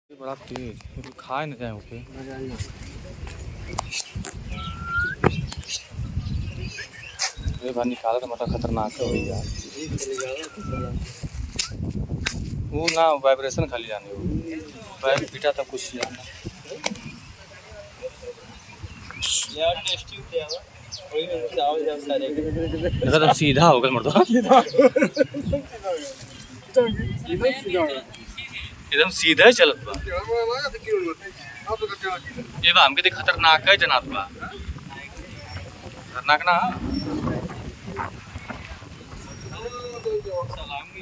बड़ा तेज ये तो खाए न जाए ओके। ये बाहर निकाला तो मतलब खतरनाक है भैया। वो ना वाइब्रेशन खाली जाने वो वाइब पीटा तब कुछ जाना यार टेस्टी क्या है वही में चावल जब सारे देखा तो सीधा हो गया मर्दवा एकदम सीधा ही चलत बा। ये बा हमके देख खतरनाक है जनाब बा खतरनाक ना सलामी